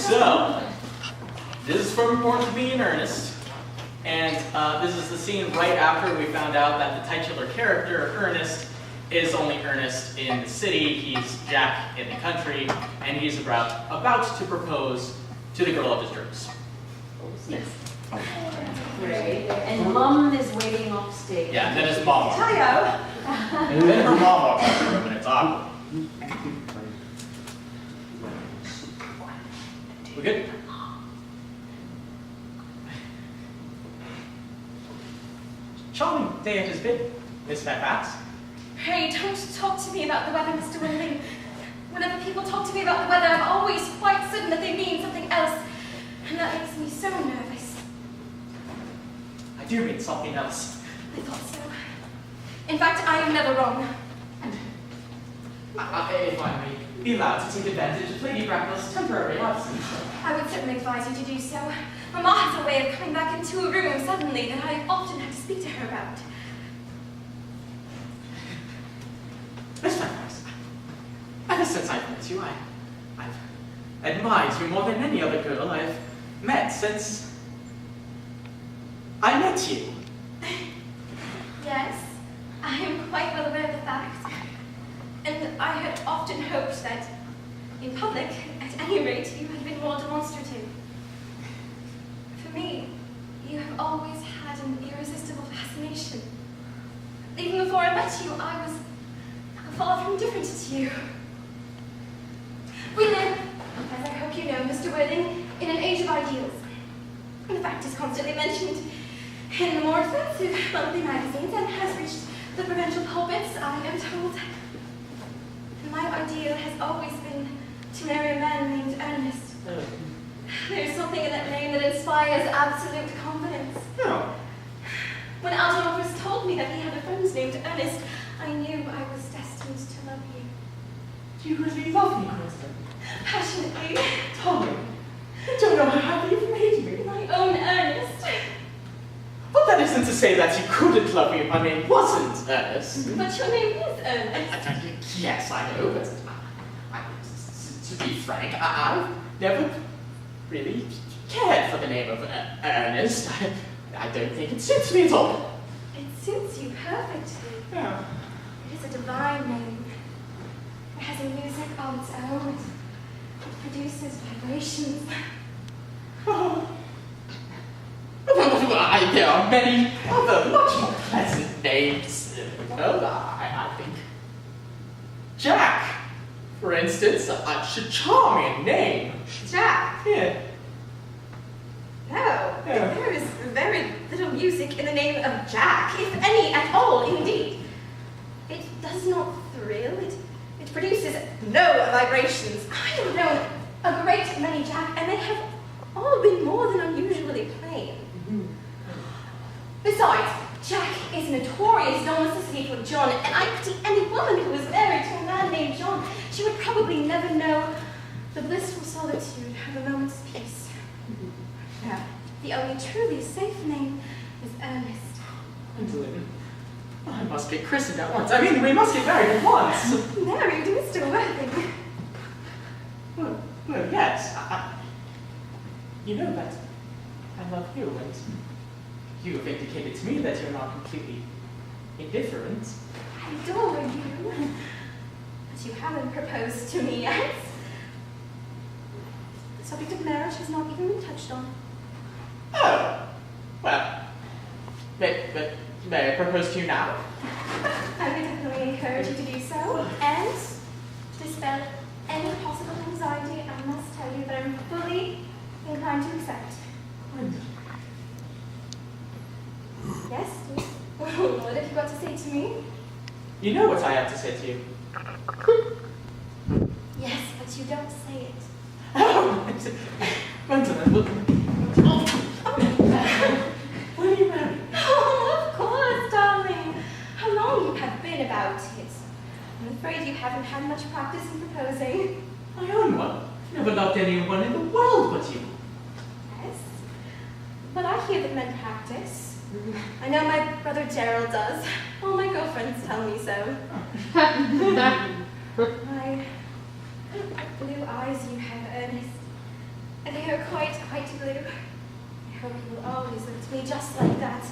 So, this is from Born to Be an Ernest, and this is the scene right after we found out that the titular character, Ernest, is only Ernest in the city, he's Jack in the country, and he's about to propose to the girl of his dreams. Yes. Great. And Mum is waiting off stage. Yeah, and then his mom walks in. Hi-yo. And then her mom walks in the room, and it's awkward. We good? Charming day it has been, Miss Fairfax. Pray, don't talk to me about the weather, Mr. Windling. Whenever people talk to me about the weather, I'm always quite certain that they mean something else. And that makes me so nervous. I do mean something else. I thought so. In fact, I am never wrong. If I may be allowed to take advantage of Lady Bracknell's temporary absence. I would certainly advise you to do so. Mamma has a way of coming back into a room suddenly that I often have to speak to her about. Miss Fairfax, ever since I've met you, I've admired you more than any other girl I've met since I met you. Yes, I am quite well aware of the fact. And I had often hoped that, in public, at any rate, you had been more demonstrative. For me, you have always had an irresistible fascination. Even before I met you, I was far from indifferent to you. We live, as I hope you know, Mr. Worthing, in an age of ideals. The fact is constantly mentioned in the more expensive monthly magazines and has reached the provincial pulpits, I am told. And my ideal has always been to marry a man named Ernest. There's something in that name that inspires absolute confidence. No. When Algernon first told me that he had a friend named Ernest, I knew I was destined to love you. Do you really love me, Kristen? Passionately. Tommy, you don't know how happy you've made me. My own Ernest. But that isn't to say that you couldn't love me if my name wasn't Ernest. But your name is Ernest. Yes, I know, but to be frank, I've never really cared for the name of Ernest. I don't think it suits me at all. It suits you perfectly. Yeah. It is a divine name. It has a music of its own. It produces vibrations. Oh. There are many other much more pleasant names. I think. Jack, for instance, such a charming name. Jack. Yeah. No, Yeah. there is very little music in the name of Jack, if any at all, indeed. It does not thrill, it produces no vibrations. I have known a great many Jack, and they have all been more than unusually plain. Besides, Jack is a notorious domesticity for John, and I pity any woman who was married to a man named John. She would probably never know the blissful solitude of a moment's peace. Now, the only truly safe name is Ernest. Gwendolyn, I must get christened at once. I mean, we must get married at once. Married, Mr. Worthing. Well, yes. You know that I love you, and you have indicated to me that you're not completely indifferent. I adore you. But you haven't proposed to me yet. The subject of marriage has not even been touched on. Oh, well, may I propose to you now? I would definitely encourage you to do so. And to dispel any possible anxiety, I must tell you that I'm fully inclined to accept. Yes? What have you got to say to me? You know what I have to say to you. Yes, but you don't say it. Oh, Gwendolyn, will you marry me? Oh, of course, darling. How long you have been about it. I'm afraid you haven't had much practice in proposing. My own one. Never loved anyone in the world but you. Yes, but I hear that men practice. I know my brother Gerald does. All my girlfriends tell me so. My blue eyes you have, Ernest. hair quite blue. I hope you will always look to me just like that,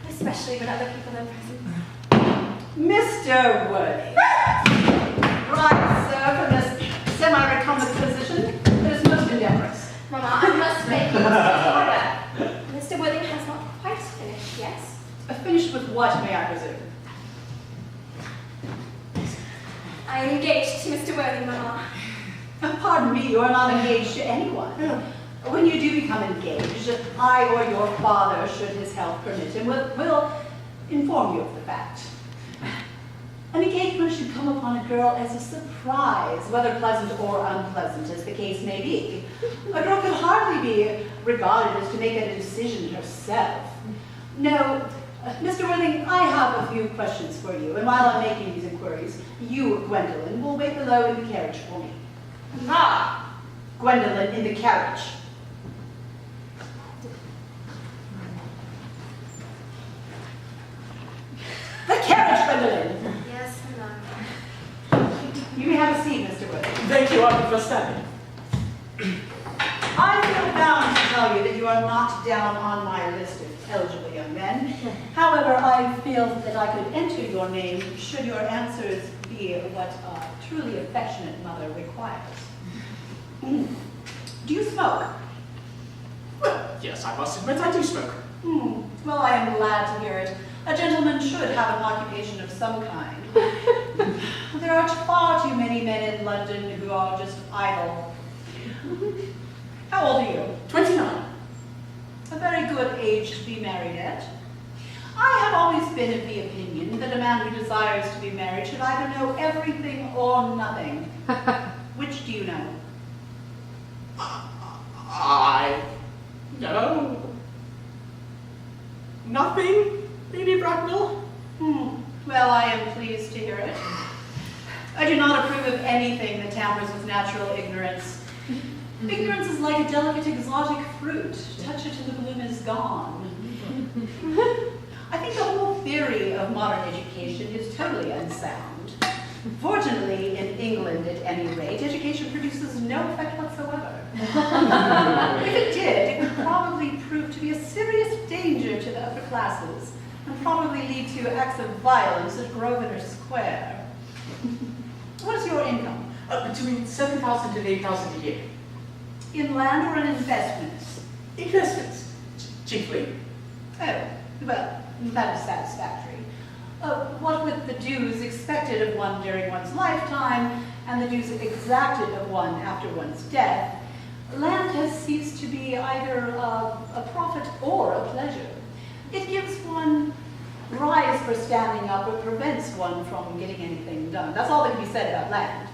especially when other people are present. Mr. Wood. Right, sir, from this semi-recumbent position, it is most endeavorous. Mama, I must beg you to order. Mr. Worthing has not quite finished, yes? Finished with what, may I presume? I am engaged to Mr. Worthing, Mama. Pardon me, you are not engaged to anyone. When you do become engaged, I or your father, should his health permit him, will inform you of the fact. An engagement should come upon a girl as a surprise, whether pleasant or unpleasant, as the case may be. A girl could hardly be regarded as to make a decision herself. No, Mr. Worthing, I have a few questions for you, and while I'm making these inquiries, you, Gwendolyn, will wait below in the carriage for me. Ah, Gwendolyn, in the carriage. The carriage, Gwendolyn! Yes, Mama. You may have a seat, Mr. Worthing. Thank you, Arthur, for standing. I feel bound to tell you that you are not down on my list of eligible young men. However, I feel that I could enter your name should your answers be what a truly affectionate mother requires. Do you smoke? Well, yes, I must admit I do smoke. Well, I am glad to hear it. A gentleman should have an occupation of some kind. There are far too many men in London who are just idle. How old are you? 29. A very good age to be married at. I have always been of the opinion that a man who desires to be married should either know everything or nothing. Which do you know? I know nothing, Lady Bracknell. Well, I am pleased to hear it. I do not approve of anything that tampers with natural ignorance. Ignorance is like a delicate exotic fruit. Touch it and the bloom is gone. I think the whole theory of modern education is totally unsound. Fortunately, in England at any rate, education produces no effect whatsoever. If it did, it would probably prove to be a serious danger to the upper classes and probably lead to acts of violence at Grosvenor Square. What is your income? Between 7,000 and 8,000 a year. In land or in investments? Investments, chiefly. Oh, well, that is satisfactory. What with the dues expected of one during one's lifetime and the dues exacted of one after one's death, land has ceased to be either a profit or a pleasure. It gives one rise for standing up or prevents one from getting anything done. That's all that can be said about land.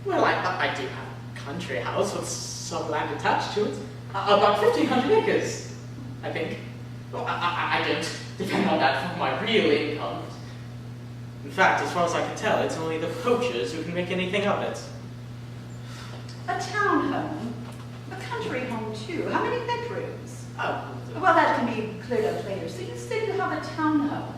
Well, I do have a country house with some land attached to it. About 1,500 acres, I think. Well, I don't depend on that for my real income. In fact, as far as I can tell, it's only the poachers who can make anything of it. A townhome, a country home too. How many bedrooms? Oh, Well, that can be cleared up later. So you say you have a townhome.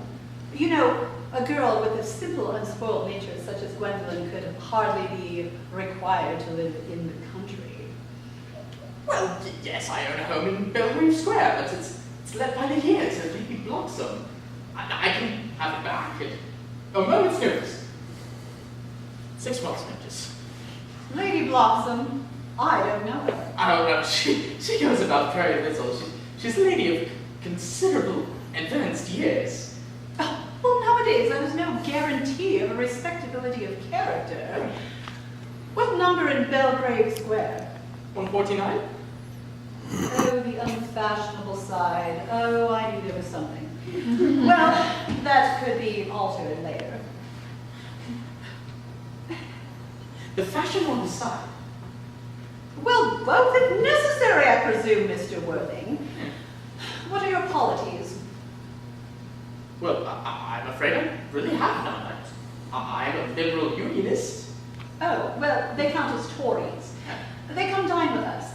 You know, a girl with a simple, unspoiled nature such as Gwendolyn could hardly be required to live in the country. well, yes, I own a home in Belgrave Square, but it's let by the year to Lady Blossom. I can have it back at a moment's notice. 6 months' notice. Lady Blossom, I don't know her. I don't know, she goes about very little. She's a lady of considerable advanced years. Oh, well, nowadays there is no guarantee of a respectability of character. What number in Belgrave Square? 149? Oh, the unfashionable side. Oh, I knew there was something. Well, that could be altered later. The fashion on the side. Well, both if necessary, I presume, Mr. Worthing. What are your polities? Well, I'm afraid I really have none. I'm a liberal unionist. Oh, well, they count as Tories. They come dine with us.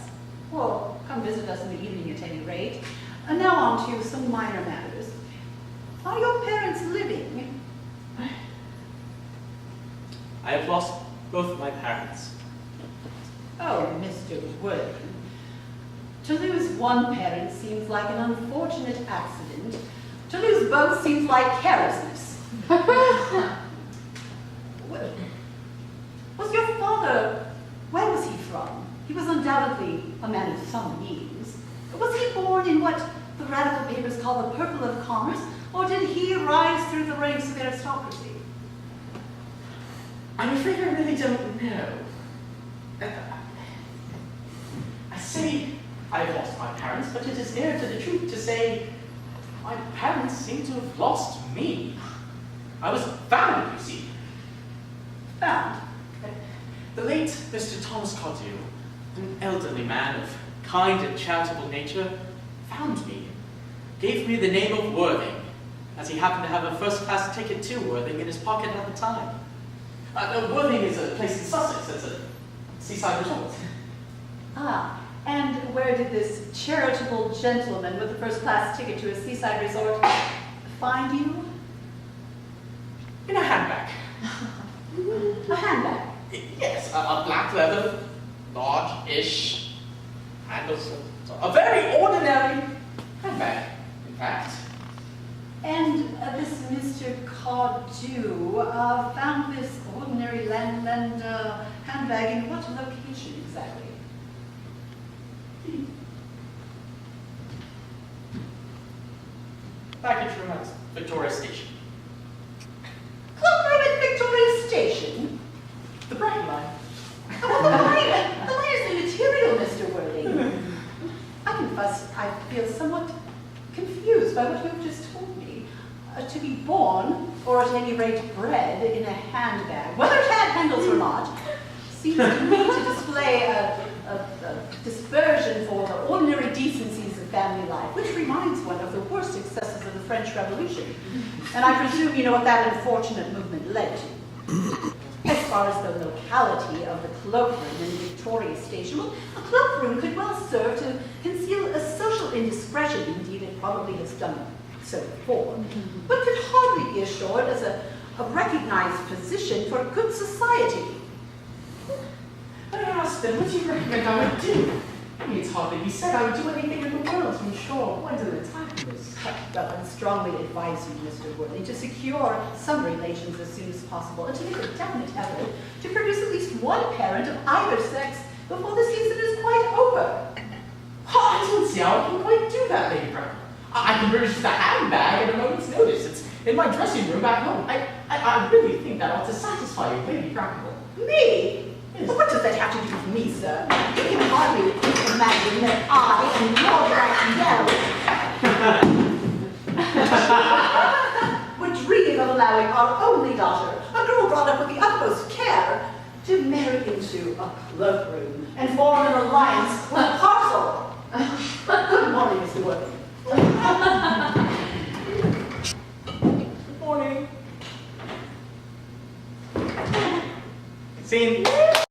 Or come visit us in the evening at any rate. And now on to some minor matters. Are your parents living? I have lost both of my parents. Oh, Oh, Mr. Wood. To lose one parent seems like an unfortunate accident. To lose both seems like carelessness. Was your father, where was he from? He was undoubtedly a man of some means. Was he born in what the radical papers call the purple of commerce, or did he rise through the ranks of aristocracy? I'm afraid I really don't know. I say I've lost my parents, but it is nearer to the truth to say my parents seem to have lost me. I was found, you see. Found. The late Mr. Thomas Cardew, an elderly man of kind and charitable nature, found me, gave me the name of Worthing, as he happened to have a first-class ticket to Worthing in his pocket at the time. Worthing is a place in Sussex. It's a seaside resort. Ah, and where did this charitable gentleman with the first-class ticket to a seaside resort find you? In a handbag. A handbag? Yes, a black leather, large-ish handles. A very ordinary handbag, in fact. And this Mr. Cardew found this ordinary handbag in what location exactly? Baggage room at Victoria Station. Cloakroom at Victoria Station? The Brighton line. Oh, the line is immaterial, Mr. Worthing. I confess I feel somewhat confused by what you have just told me. To be born, or at any rate bred, in a handbag, whether it had handles or not, seems to me to display a dispersion for the ordinary decencies of family life, which reminds one of the worst excesses of the French Revolution. And I presume you know what that unfortunate movement led to. As far as the locality of the cloakroom in Victoria Station, well, a cloakroom could well serve to conceal a social indiscretion. Indeed, it probably has done so before, but could hardly be assured as a recognized position for good society. I asked them, what do you recommend I would do? I mean, it's hardly be said I would do anything in the world to ensure Gwendolyn attackers. Well, I strongly advise you, Mr. Worthing, to secure some relations as soon as possible and to make a definite effort to produce at least one parent of either sex before the season is quite over. Oh, I don't see how I can quite do that, Lady Brown. I can produce the handbag at a moment's notice. It's in my dressing room back home. I really think that ought to satisfy you, Lady Brown. Me? But what does that have to do with me, sir? You can hardly imagine that I and Lord Ragnell were dreaming of allowing our only daughter, a girl brought up with the utmost care, to marry into a cloakroom and form an alliance with a parcel. Good morning, Mr. Worthing.